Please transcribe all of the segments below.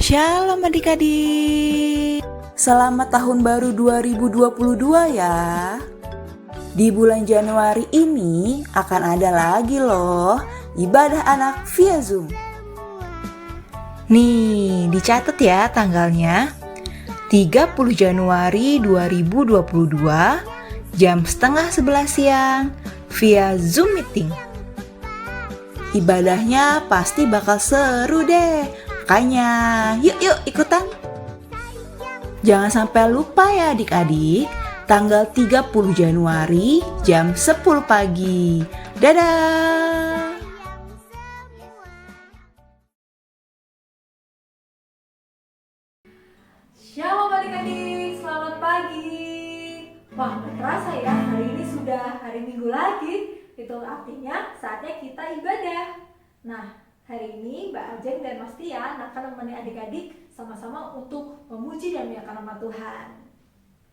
Shalom adik-adik. Selamat tahun baru 2022 ya. Di bulan Januari ini akan ada lagi loh ibadah anak via Zoom. Nih, dicatat ya tanggalnya. 30 Januari 2022 jam setengah 11 siang via Zoom meeting. Ibadahnya pasti bakal seru deh. Makanya, yuk ikutan. Jangan sampai lupa ya adik-adik, tanggal 30 Januari jam 10 pagi. Dadah! Shalom adik-adik, selamat pagi. Wah, gak terasa ya, hari ini sudah hari Minggu lagi. Itu artinya saatnya kita ibadah. Nah, hari ini Mbak Ajeng dan Mas Tian akan menemani adik-adik sama-sama untuk memuji dan memuliakan nama Tuhan.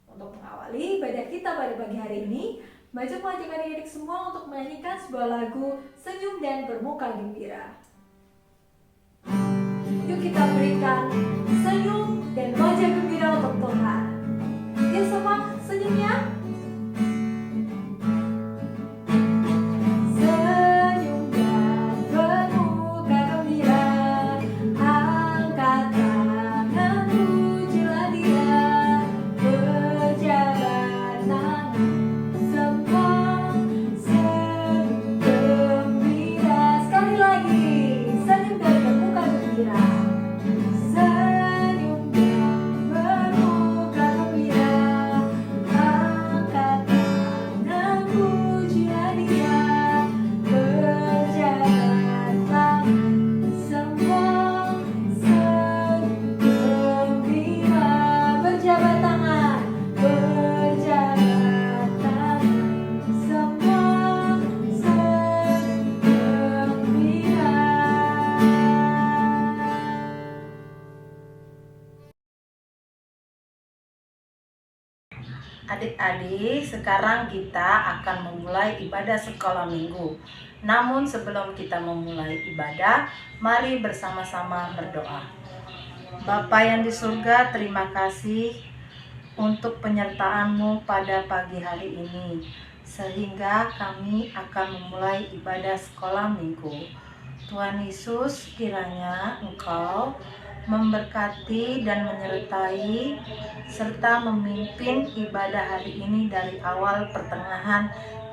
Untuk mengawali ibadah kita pada pagi hari ini, Mbak Ajeng mengajak adik-adik semua untuk menyanyikan sebuah lagu Senyum dan Bermuka Gembira. Yuk kita berikan senyum dan wajah gembira untuk Tuhan. Yuk semua senyum ya. Senyum dan bermuka gembira, angkat tangan pujilah Dia, berjabat tangan semua, senyum gembira. Sekali lagi, senyum dan bermuka gembira. Adik-adik, sekarang kita akan memulai ibadah sekolah minggu. Namun sebelum kita memulai ibadah, mari bersama-sama berdoa. Bapa yang di surga, terima kasih untuk penyertaan-Mu pada pagi hari ini, sehingga kami akan memulai ibadah sekolah minggu. Tuhan Yesus, kiranya Engkau memberkati dan menyertai serta memimpin ibadah hari ini dari awal, pertengahan,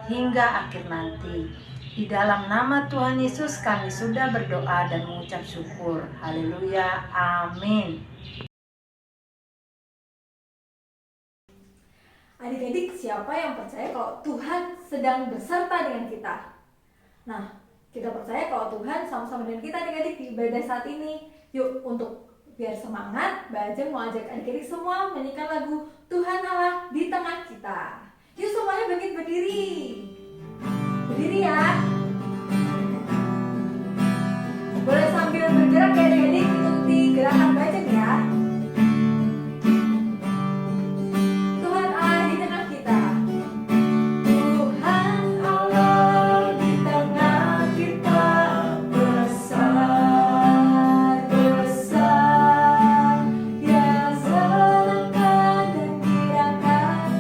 hingga akhir nanti. Di dalam nama Tuhan Yesus kami sudah berdoa dan mengucap syukur. Haleluya, amin. Adik-adik, siapa yang percaya kalau Tuhan sedang beserta dengan kita? Nah, kita percaya kalau Tuhan sama-sama dengan kita adik-adik di ibadah saat ini. Yuk, untuk biar semangat, Mbak Ajeng mau ajak adik-adik semua menyanyikan lagu Tuhan Allah di tengah kita. Yuk semuanya bangkit berdiri. Berdiri ya. Boleh sambil bergerak ya adik-adik, ikuti gerakan Mbak Ajeng ya. Tuhan Allah di tengah kita. Tuhan Allah di tengah kita, besar, yang senangkan dan girakan.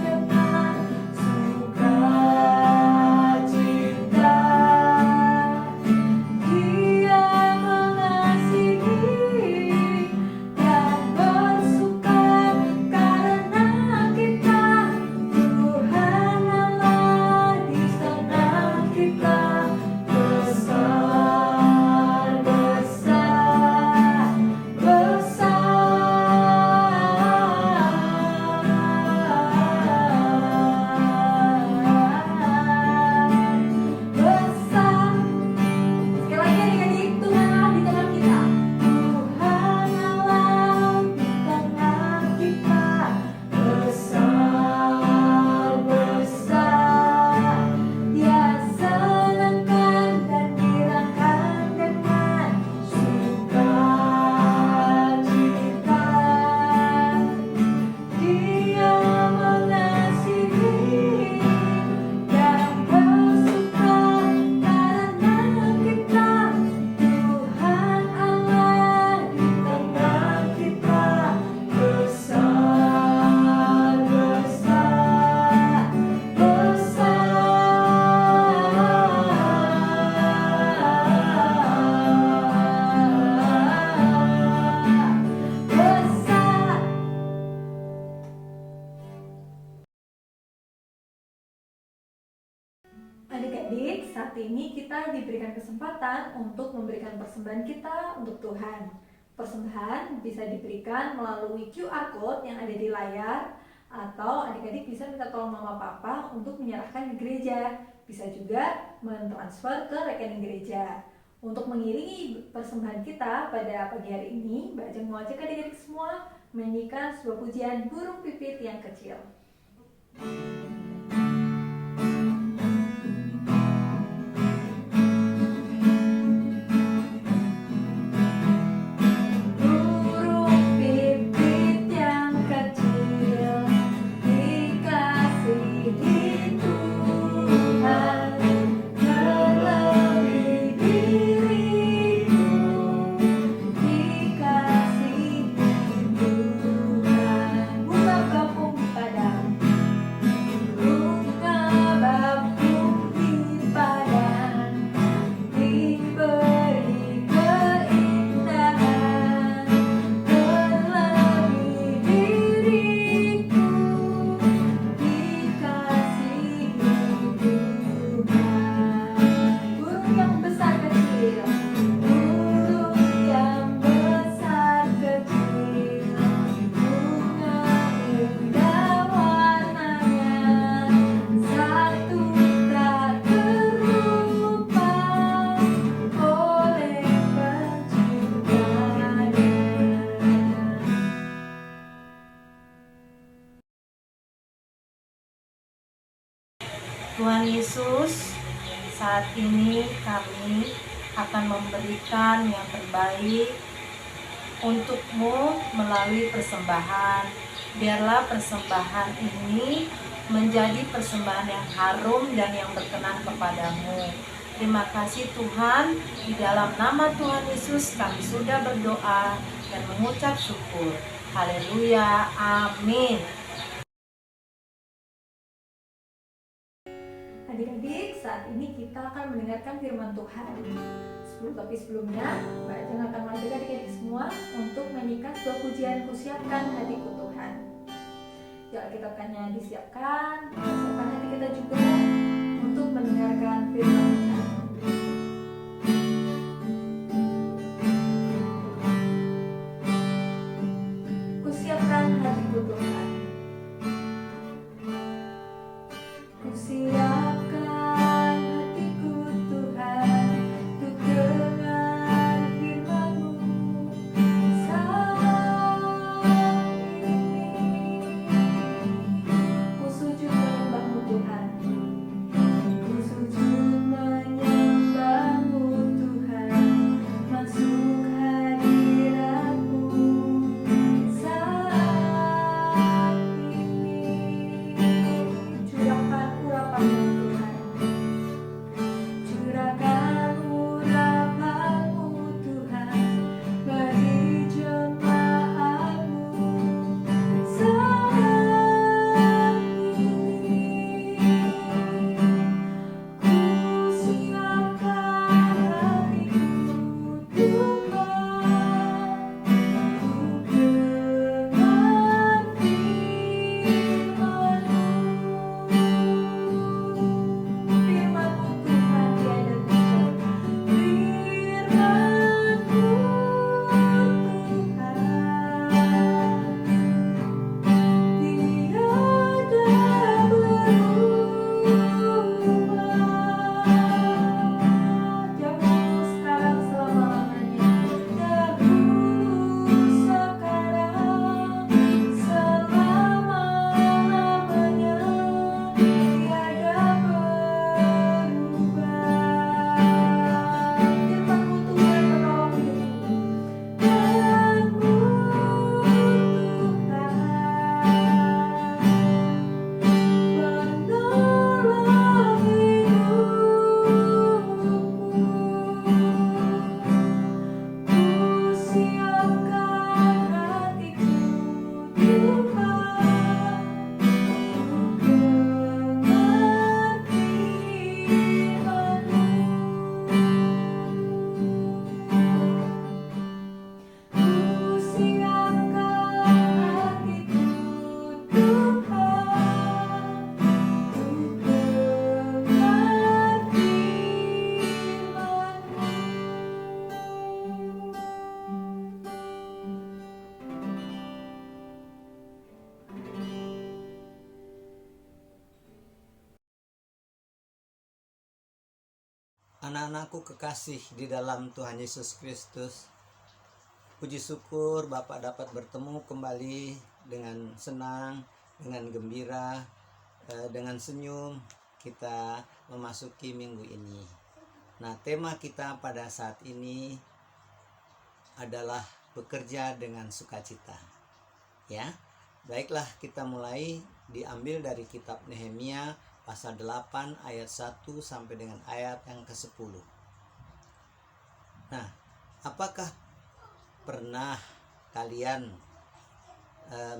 kita diberikan kesempatan untuk memberikan persembahan kita untuk Tuhan. Persembahan bisa diberikan melalui QR Code yang ada di layar, atau adik-adik bisa minta tolong mama papa untuk menyerahkan ke gereja. Bisa juga mentransfer ke rekening gereja. Untuk mengiringi persembahan kita pada pagi hari ini, Mbak Ajeng mau ajak adik-adik semua menyanyikan sebuah pujian burung pipit yang kecil. Tuhan Yesus, saat ini kami akan memberikan yang terbaik untuk-Mu melalui persembahan. Biarlah persembahan ini menjadi persembahan yang harum dan yang berkenan kepadamu. Terima kasih Tuhan, di dalam nama Tuhan Yesus kami sudah berdoa dan mengucap syukur. Haleluya, amin. Adik-adik, saat ini kita akan mendengarkan firman Tuhan. Tapi sebelumnya, Mbak Ajeng akan mengajak adik-adik semua untuk menyanyikan sebuah pujian Kusiapkan Hatiku Tuhan. Ya, Alkitabnya disiapkan, siapkan hati kita juga untuk mendengarkan firman Tuhan. Kusiapkan hatiku Tuhan. Kusiapkan hatiku Tuhan untuk dengar firman-Mu saat ini. Ku sujud menyembah-Mu Tuhan, ku sujud menyembah-Mu Tuhan, masuk hadirat-Mu saat ini. Curahkan urapan-Mu Tuhan, curahkan urapan-Mu Tuhan bagi jemaat-Mu saat ini. Ku siapkan hatiku Tuhan, ku dengar firman-Mu. Firman-Mu Tuhan tiada dusta, firman-Mu Tuhan tiada berubah. Dahulu, sekarang, selama-lamanya. Dahulu, sekarang, selama-lamanya. Tiada berubah. Firman-Mu Tuhan menolong hidupku. Firman-Mu Tuhan menolong hidupku. Ku siapkan hatiku Tuhan, ku dengar firman-Mu. Ku siapkan hatiku Tuhan, ku dengar firman-Mu. Anak-anakku kekasih di dalam Tuhan Yesus Kristus, puji syukur Bapak dapat bertemu kembali dengan senang, dengan gembira, dengan senyum kita memasuki minggu ini. Nah, tema kita pada saat ini adalah bekerja dengan sukacita. Ya, baiklah kita mulai, diambil dari kitab Nehemia pasal 8 ayat 1 sampai dengan ayat yang ke-10. Nah, apakah pernah kalian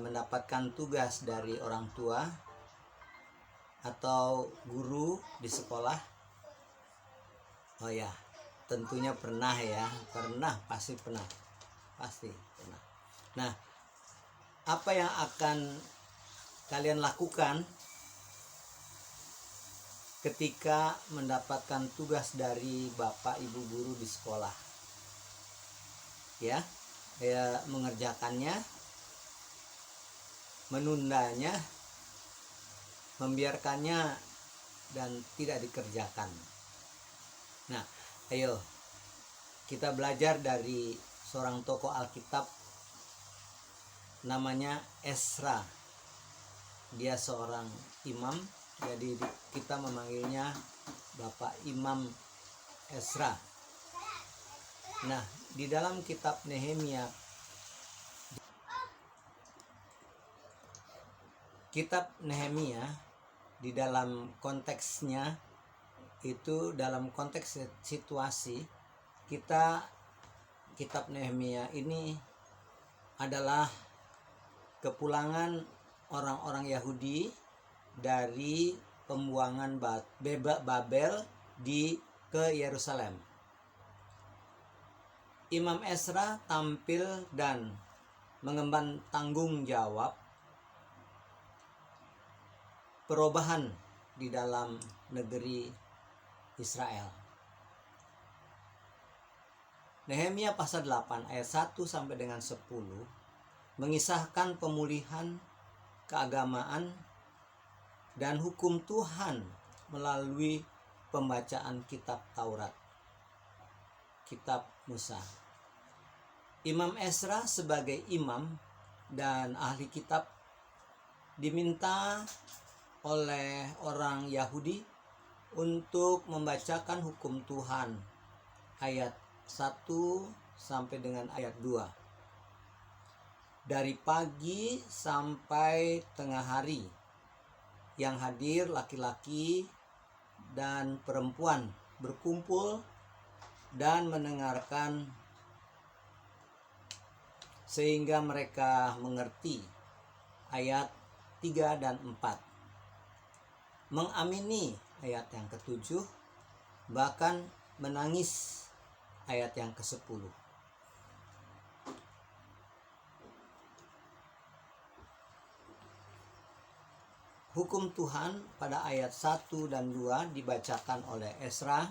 mendapatkan tugas dari orang tua atau guru di sekolah? Oh ya, tentunya pernah ya, pasti pernah. Nah, apa yang akan kalian lakukan ketika mendapatkan tugas dari Bapak Ibu guru di sekolah? Ya, mengerjakannya, menundanya, membiarkannya, dan tidak dikerjakan. Nah, ayo kita belajar dari seorang tokoh Alkitab namanya Ezra. Dia seorang imam, jadi kita memanggilnya Bapak Imam Ezra. Nah, di dalam kitab Nehemia, di dalam konteksnya itu, dalam konteks situasi kita, kitab Nehemia ini adalah kepulangan orang-orang Yahudi dari pembuangan Babel ke Yerusalem. Imam Ezra tampil dan mengemban tanggung jawab perubahan di dalam negeri Israel. Nehemia pasal 8 ayat 1 sampai dengan 10 mengisahkan pemulihan keagamaan dan hukum Tuhan melalui pembacaan kitab Taurat, kitab Musa. Imam Ezra sebagai imam dan ahli kitab diminta oleh orang Yahudi untuk membacakan hukum Tuhan ayat 1 sampai dengan ayat 2. Dari pagi sampai tengah hari, yang hadir laki-laki dan perempuan berkumpul dan mendengarkan sehingga mereka mengerti. Ayat 3 dan 4. Mengamini ayat yang ke-7, bahkan menangis ayat yang ke-10. Hukum Tuhan pada ayat 1 dan 2 dibacakan oleh Ezra.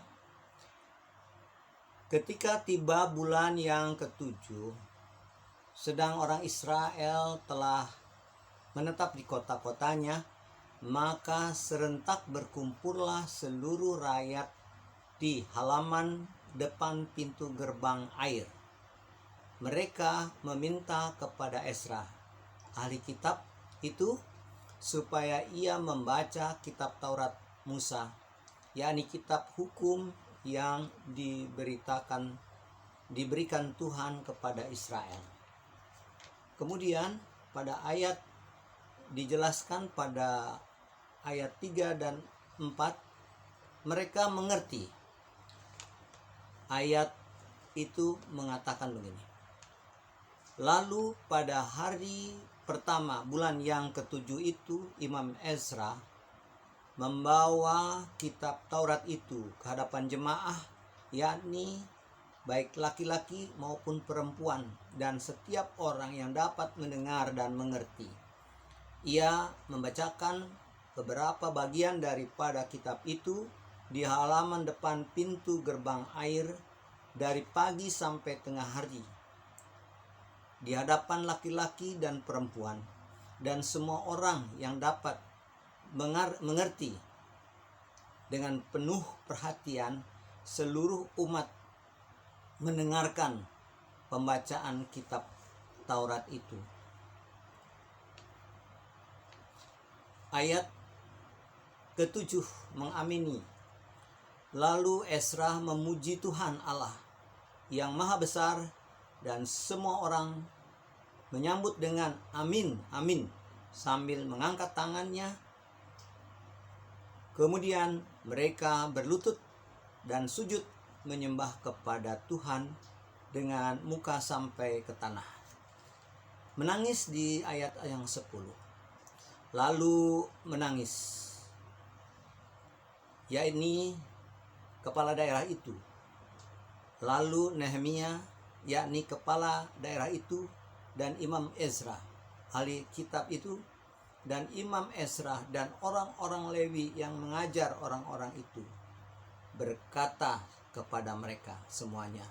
Ketika tiba bulan yang ke-7, sedang orang Israel telah menetap di kota-kotanya, maka serentak berkumpullah seluruh rakyat di halaman depan pintu gerbang air. Mereka meminta kepada Ezra, ahli kitab itu, supaya ia membaca kitab Taurat Musa, yakni kitab hukum yang diberikan Tuhan kepada Israel. Kemudian pada ayat dijelaskan pada ayat 3 dan 4, mereka mengerti. Ayat itu mengatakan begini. Lalu pada hari pertama bulan yang ke-7 itu, Imam Ezra membawa kitab Taurat itu ke hadapan jemaah, yakni baik laki-laki maupun perempuan, dan setiap orang yang dapat mendengar dan mengerti. Ia membacakan beberapa bagian daripada kitab itu di halaman depan pintu gerbang air dari pagi sampai tengah hari, di hadapan laki-laki dan perempuan, dan semua orang yang dapat mengerti. Dengan penuh perhatian seluruh umat mendengarkan pembacaan kitab Taurat itu. Ayat ke-7 mengamini. Lalu Ezra memuji Tuhan Allah yang maha besar, dan semua orang menyambut dengan amin, amin, sambil mengangkat tangannya. Kemudian mereka berlutut dan sujud menyembah kepada Tuhan dengan muka sampai ke tanah. Menangis di ayat yang 10. Lalu menangis, yakni kepala daerah itu. Lalu Nehemia, yakni kepala daerah itu, dan Imam Ezra, ahli kitab itu, dan Imam Ezra dan orang-orang Lewi yang mengajar orang-orang itu, berkata kepada mereka semuanya,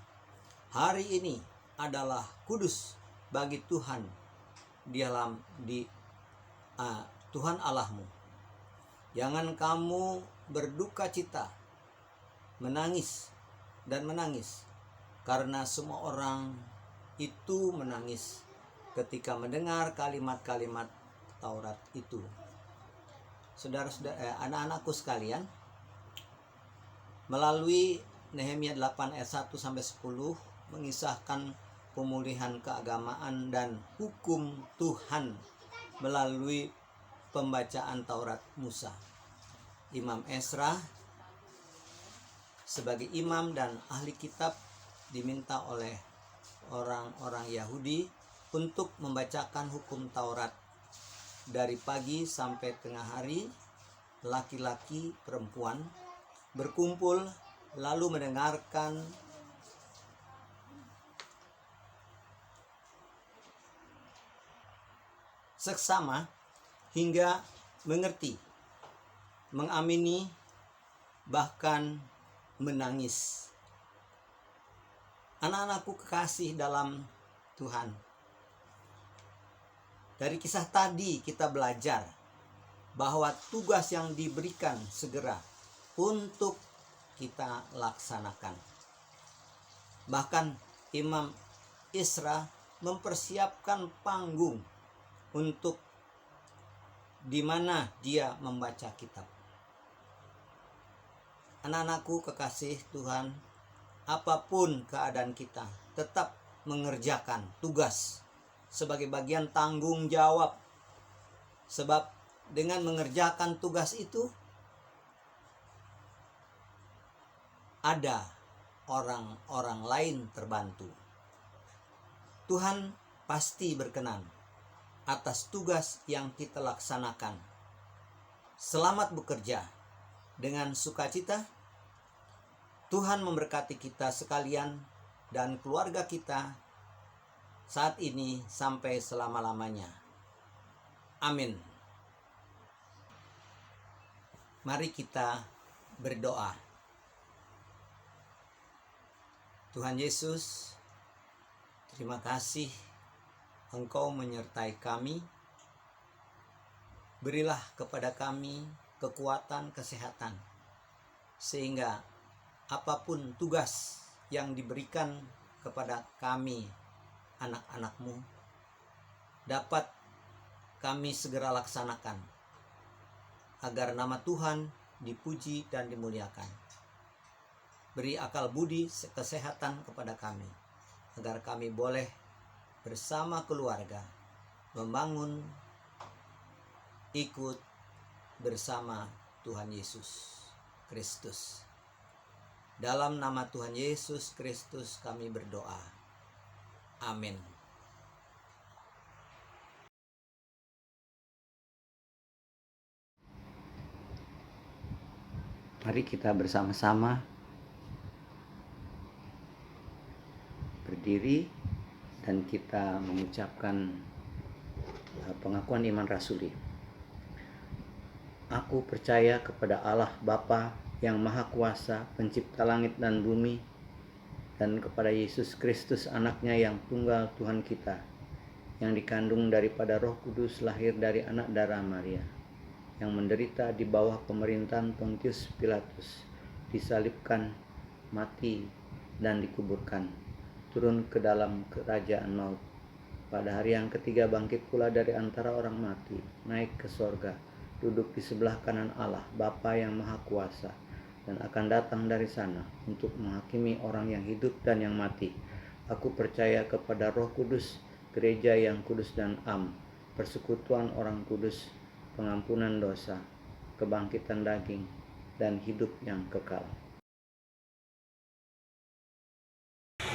hari ini adalah kudus bagi Tuhan Tuhan Allahmu. Jangan kamu berduka cita, menangis dan menangis, karena semua orang itu menangis ketika mendengar kalimat-kalimat Taurat itu. Saudara-saudara, anak-anakku sekalian, melalui Nehemia 8 ayat 1 sampai 10 mengisahkan pemulihan keagamaan dan hukum Tuhan melalui pembacaan Taurat Musa. Imam Ezra sebagai imam dan ahli kitab diminta oleh orang-orang Yahudi untuk membacakan hukum Taurat dari pagi sampai tengah hari. Laki-laki, perempuan berkumpul lalu mendengarkan seksama hingga mengerti, mengamini, bahkan menangis. Anak-anakku kekasih dalam Tuhan, dari kisah tadi kita belajar bahwa tugas yang diberikan segera untuk kita laksanakan. Bahkan Imam Ezra mempersiapkan panggung untuk di mana dia membaca kitab. Anak-anakku kekasih Tuhan, apapun keadaan kita, tetap mengerjakan tugas sebagai bagian tanggung jawab. Sebab dengan mengerjakan tugas itu, ada orang-orang lain terbantu. Tuhan pasti berkenan atas tugas yang kita laksanakan. Selamat bekerja dengan sukacita. Tuhan memberkati kita sekalian dan keluarga kita saat ini sampai selama-lamanya. Amin. Mari kita berdoa. Tuhan Yesus, terima kasih Engkau menyertai kami. Berilah kepada kami kekuatan, kesehatan, sehingga apapun tugas yang diberikan kepada kami, anak-anak-Mu, dapat kami segera laksanakan, agar nama Tuhan dipuji dan dimuliakan. Beri akal budi, kesehatan kepada kami, agar kami boleh bersama keluarga membangun, ikut bersama Tuhan Yesus Kristus. Dalam nama Tuhan Yesus Kristus kami berdoa. Amin. Mari kita bersama-sama berdiri dan kita mengucapkan pengakuan iman rasuli. Aku percaya kepada Allah Bapa yang Maha Kuasa, pencipta langit dan bumi, dan kepada Yesus Kristus anaknya yang tunggal Tuhan kita, yang dikandung daripada Roh Kudus, lahir dari anak darah Maria, yang menderita di bawah pemerintahan Pontius Pilatus, disalibkan, mati dan dikuburkan, turun ke dalam kerajaan maut. Pada hari yang ketiga bangkit pula dari antara orang mati, naik ke sorga, duduk di sebelah kanan Allah, Bapa yang Maha Kuasa, dan akan datang dari sana untuk menghakimi orang yang hidup dan yang mati. Aku percaya kepada Roh Kudus, gereja yang kudus dan am, persekutuan orang kudus, pengampunan dosa, kebangkitan daging, dan hidup yang kekal.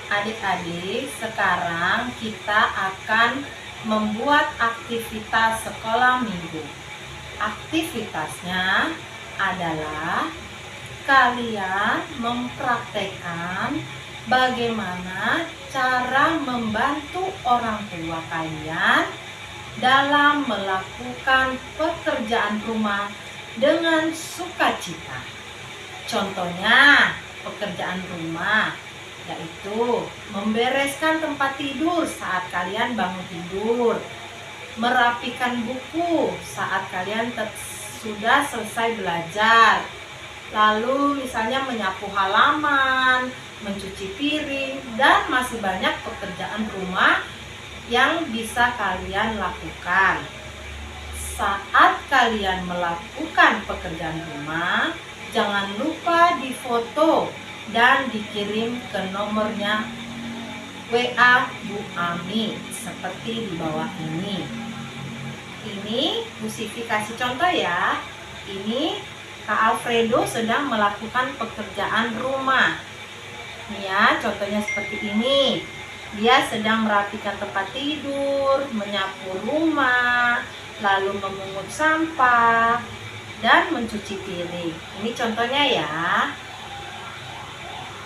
Adik-adik, sekarang kita akan membuat aktivitas sekolah minggu. Aktivitasnya adalah kalian mempraktekkan bagaimana cara membantu orang tua kalian dalam melakukan pekerjaan rumah dengan sukacita. Contohnya, pekerjaan rumah yaitu membereskan tempat tidur saat kalian bangun tidur, merapikan buku saat kalian sudah selesai belajar, lalu misalnya menyapu halaman, mencuci piring, dan masih banyak pekerjaan rumah yang bisa kalian lakukan. Saat kalian melakukan pekerjaan rumah, jangan lupa difoto dan dikirim ke nomornya WA Bu Ami seperti di bawah ini. Ini Bu Sivi kasih contoh ya. Ini Kak Alfredo sedang melakukan pekerjaan rumah. Nih ya, contohnya seperti ini. Dia sedang merapikan tempat tidur, menyapu rumah, lalu memungut sampah, dan mencuci piring. Ini contohnya ya.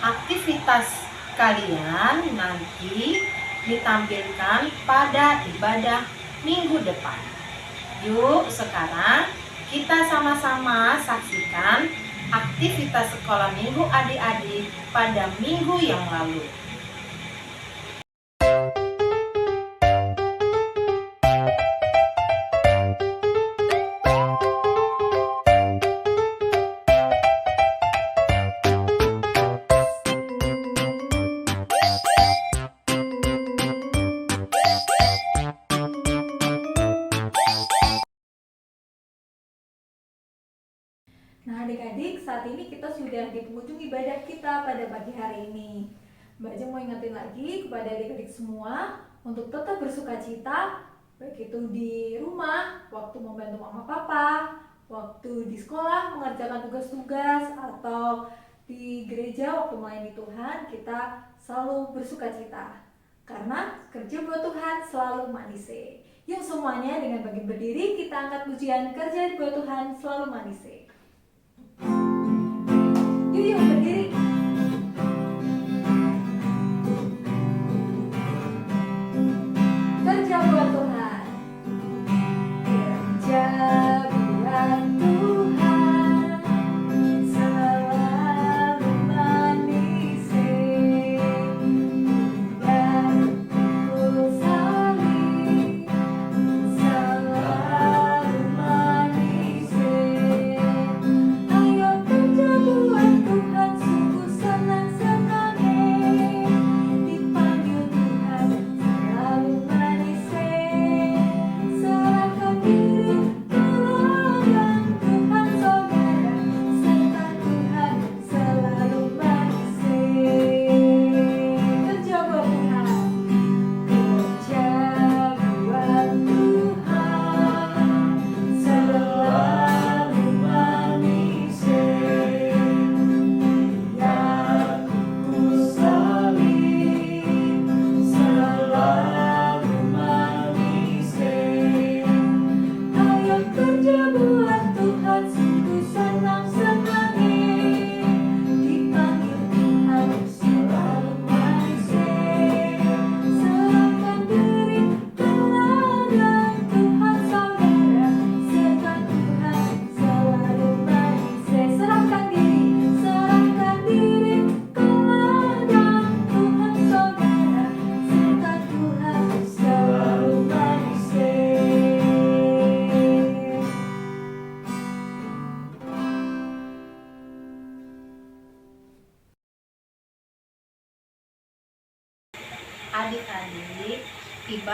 Aktivitas kalian nanti ditampilkan pada ibadah minggu depan. Yuk, sekarang kita sama-sama saksikan aktivitas sekolah minggu adik-adik pada minggu yang lalu. Nah adik-adik, saat ini kita sudah di penghujung ibadah kita pada pagi hari ini. Mbak Jo mau ingetin lagi kepada adik-adik semua untuk tetap bersukacita, baik itu di rumah, waktu membantu mama papa, waktu di sekolah mengerjakan tugas-tugas, atau di gereja waktu melayani Tuhan, kita selalu bersukacita. Karena kerja buat Tuhan selalu manise. Yuk semuanya dengan bangkit berdiri, kita angkat pujian kerja buat Tuhan selalu manise. Yuk berdiri. Kerja buat Tuhan. Kerja buat Tuhan selalu manise. Dan ku salib selalu manise. Ayo kerja buat Tuhan sungguh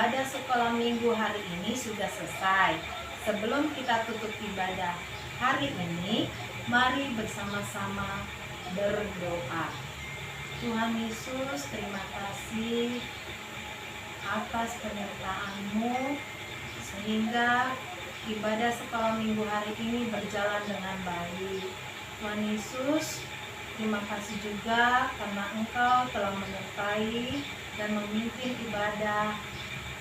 ibadah sekolah minggu hari ini sudah selesai. Sebelum kita tutup ibadah hari ini, mari bersama-sama berdoa. Tuhan Yesus, terima kasih atas penyertaan-Mu sehingga ibadah sekolah minggu hari ini berjalan dengan baik. Tuhan Yesus, terima kasih juga karena Engkau telah menyertai dan memimpin ibadah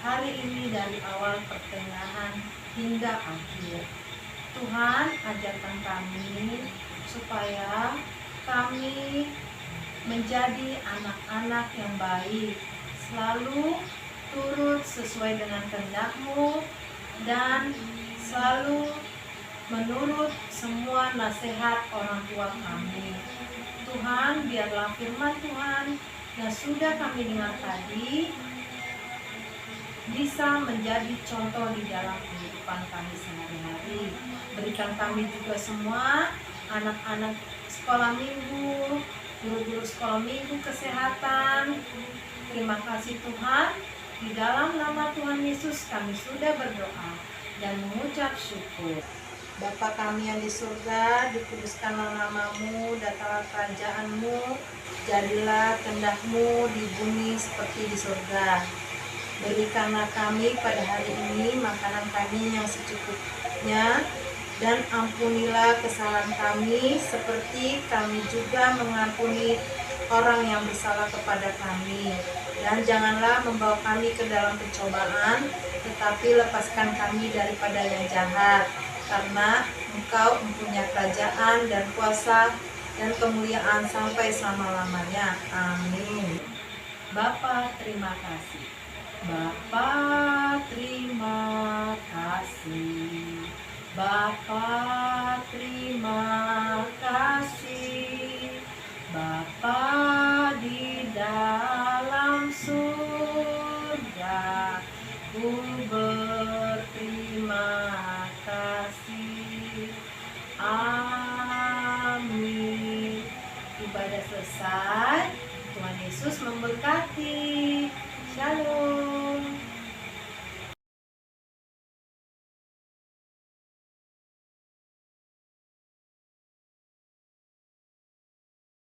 hari ini dari awal pertengahan hingga akhir. Tuhan, ajarkan kami supaya kami menjadi anak-anak yang baik, selalu turut sesuai dengan kehendak-Mu dan selalu menurut semua nasihat orang tua kami. Tuhan, biarlah firman Tuhan yang sudah kami dengar tadi bisa menjadi contoh di dalam kehidupan kami sehari-hari. Berikan kami juga semua anak-anak sekolah minggu, guru-guru sekolah minggu kesehatan. Terima kasih Tuhan. Di dalam nama Tuhan Yesus kami sudah berdoa dan mengucap syukur. Bapa kami yang di surga, dikuduskanlah nama-Mu, datanglah kerajaan-Mu, jadilah kehendak-Mu di bumi seperti di surga. Berikanlah kami pada hari ini makanan kami yang secukupnya, dan ampunilah kesalahan kami seperti kami juga mengampuni orang yang bersalah kepada kami. Dan janganlah membawa kami ke dalam pencobaan, tetapi lepaskan kami daripada yang jahat. Karena Engkau mempunyai kerajaan dan kuasa dan kemuliaan sampai selama-lamanya. Amin. Bapa, terima kasih. Bapa, terima kasih. Bapa, terima kasih. Bapa di dalam surga, ku berterima kasih.